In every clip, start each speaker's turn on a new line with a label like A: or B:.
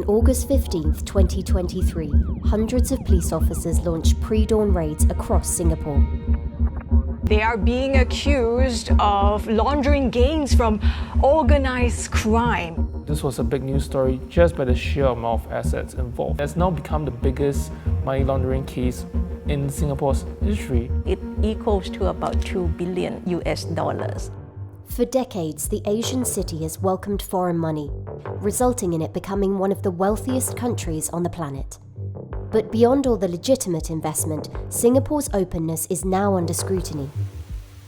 A: August 15, 2023, hundreds of police officers launched pre-dawn raids across Singapore.
B: They are being accused of laundering gains from organized crime.
C: This was a big news story just by the sheer amount of assets involved. It's now become the biggest money laundering case in Singapore's history.
D: It equals to about $2 billion US.
A: For decades, the Asian city has welcomed foreign money, resulting in it becoming one of the wealthiest countries on the planet. But beyond all the legitimate investment, Singapore's openness is now under scrutiny.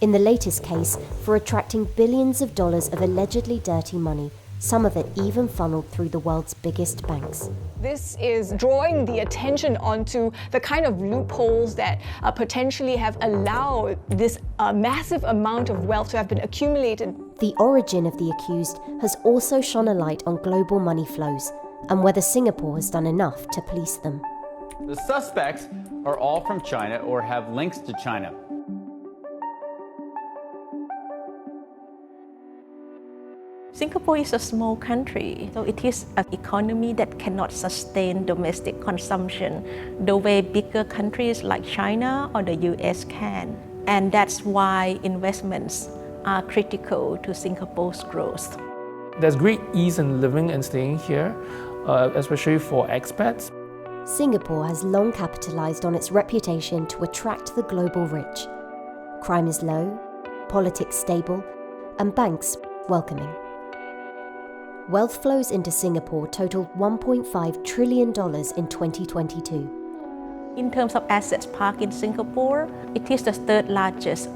A: In the latest case, for attracting billions of dollars of allegedly dirty money, some of it even funneled through the world's biggest banks.
B: This is drawing the attention onto the kind of loopholes that potentially have allowed this massive amount of wealth to have been accumulated.
A: The origin of the accused has also shone a light on global money flows and whether Singapore has done enough to police them.
E: The suspects are all from China or have links to China.
D: Singapore is a small country, so it is an economy that cannot sustain domestic consumption the way bigger countries like China or the US can. And that's why investments are critical to Singapore's growth.
C: There's great ease in living and staying here, especially for expats.
A: Singapore has long capitalized on its reputation to attract the global rich. Crime is low, politics stable, and banks welcoming. Wealth flows into Singapore totaled $1.5 trillion in 2022.
D: In terms of assets parked in Singapore, it is the third largest,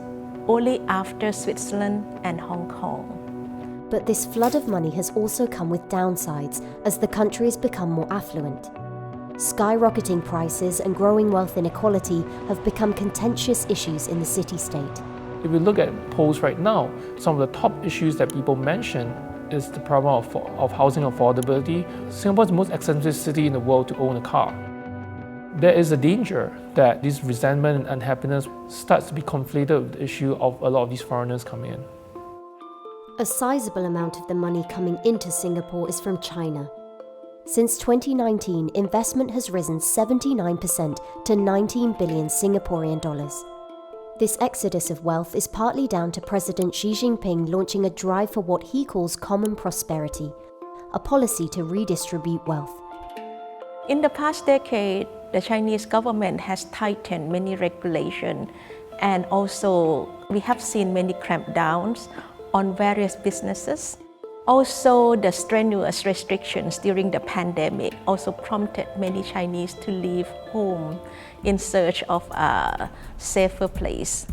D: only after Switzerland and Hong Kong.
A: But this flood of money has also come with downsides as the country has become more affluent. Skyrocketing prices and growing wealth inequality have become contentious issues in the city-state.
C: If we look at polls right now, some of the top issues that people mention is the problem of housing affordability. Singapore is the most expensive city in the world to own a car. There is a danger that this resentment and unhappiness starts to be conflated with the issue of a lot of these foreigners coming in.
A: A sizable amount of the money coming into Singapore is from China. Since 2019, investment has risen 79% to 19 billion Singaporean dollars. This exodus of wealth is partly down to President Xi Jinping launching a drive for what he calls common prosperity, a policy to redistribute wealth.
D: In the past decade, the Chinese government has tightened many regulations, and also we have seen many crampdowns on various businesses. Also, the strenuous restrictions during the pandemic also prompted many Chinese to leave home in search of a safer place.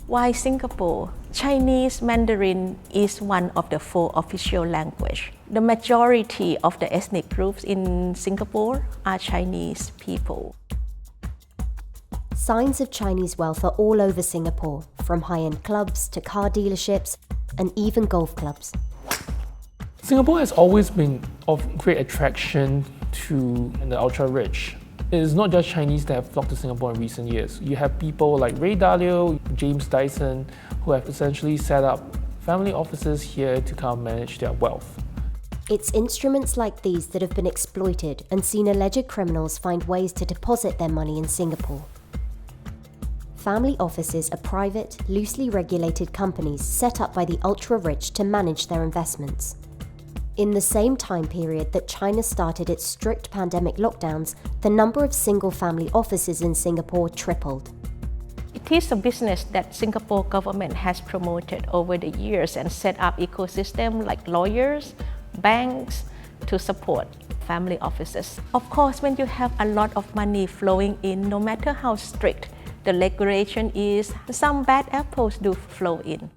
D: Why Singapore? Chinese Mandarin is one of the 4 official languages. The majority of the ethnic groups in Singapore are Chinese people.
A: Signs of Chinese wealth are all over Singapore, from high-end clubs to car dealerships and even golf clubs.
C: Singapore has always been of great attraction to the ultra-rich. It is not just Chinese that have flocked to Singapore in recent years. You have people like Ray Dalio, James Dyson, who have essentially set up family offices here to come manage their wealth.
A: It's instruments like these that have been exploited and seen alleged criminals find ways to deposit their money in Singapore. Family offices are private, loosely regulated companies set up by the ultra-rich to manage their investments. In the same time period that China started its strict pandemic lockdowns, the number of single-family offices in Singapore tripled.
D: It is a business that Singapore government has promoted over the years and set up ecosystem like lawyers, banks to support family offices. Of course, when you have a lot of money flowing in, no matter how strict the regulation is, some bad apples do flow in.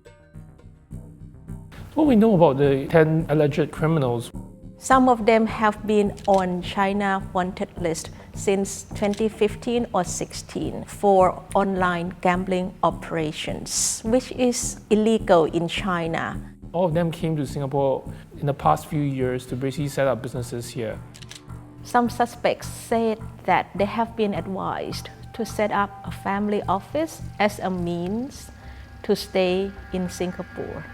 C: What we know about the 10 alleged criminals?
D: Some of them have been on China wanted list since 2015 or 16 for online gambling operations, which is illegal in China.
C: All of them came to Singapore in the past few years to basically set up businesses here.
D: Some suspects said that they have been advised to set up a family office as a means to stay in Singapore.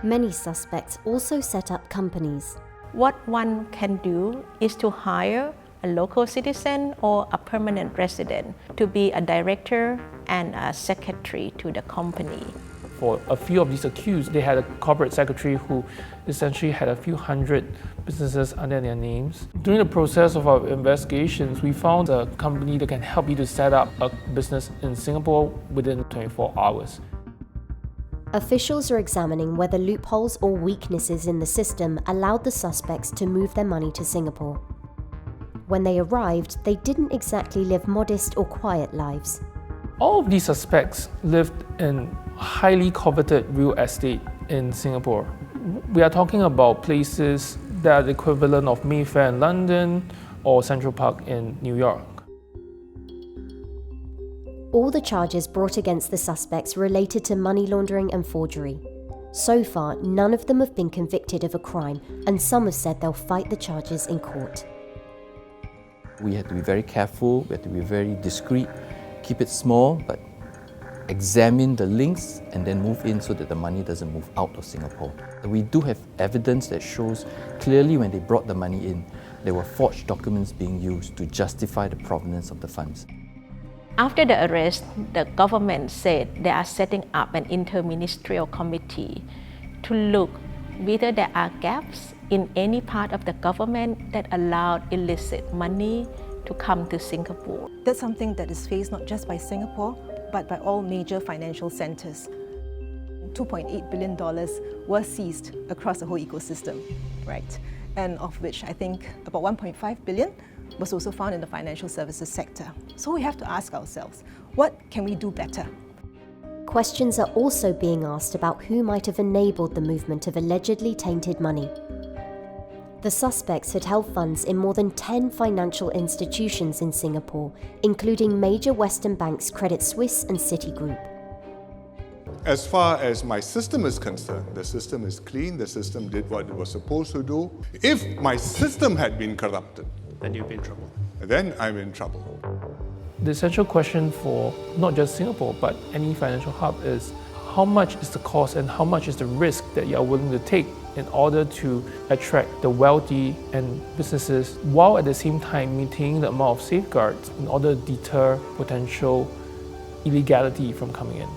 A: Many suspects also set up companies,
D: What one can do is to hire a local citizen or a permanent resident to be a director and a secretary to the company.
C: For a few of these accused, they had a corporate secretary who essentially had a few hundred businesses under their names. During the process of our investigations, we found a company that can help you to set up a business in Singapore within 24 hours.
A: Officials are examining whether loopholes or weaknesses in the system allowed the suspects to move their money to Singapore. When they arrived, they didn't exactly live modest or quiet lives.
C: All of these suspects lived in highly coveted real estate in Singapore. We are talking about places that are the equivalent of Mayfair in London or Central Park in New York.
A: All the charges brought against the suspects related to money laundering and forgery. So far, none of them have been convicted of a crime, and some have said they'll fight the charges in court.
F: We have to be very careful, we have to be very discreet, keep it small, but examine the links and then move in so that the money doesn't move out of Singapore. We do have evidence that shows clearly when they brought the money in, there were forged documents being used to justify the provenance of the funds.
D: After the arrest, the government said they are setting up an interministerial committee to look whether there are gaps in any part of the government that allowed illicit money to come to Singapore.
G: That's something that is faced not just by Singapore, but by all major financial centres. $2.8 billion were seized across the whole ecosystem, right? And of which I think about 1.5 billion was also found in the financial services sector. So we have to ask ourselves, what can we do better?
A: Questions are also being asked about who might have enabled the movement of allegedly tainted money. The suspects had held funds in more than 10 financial institutions in Singapore, including major Western banks Credit Suisse and Citigroup.
H: As far as my system is concerned, the system is clean, the system did what it was supposed to do. If my system had been corrupted,
I: then you'd be in trouble.
H: Then I'm in trouble.
C: The essential question for not just Singapore, but any financial hub is how much is the cost and how much is the risk that you are willing to take in order to attract the wealthy and businesses, while at the same time maintaining the amount of safeguards in order to deter potential illegality from coming in.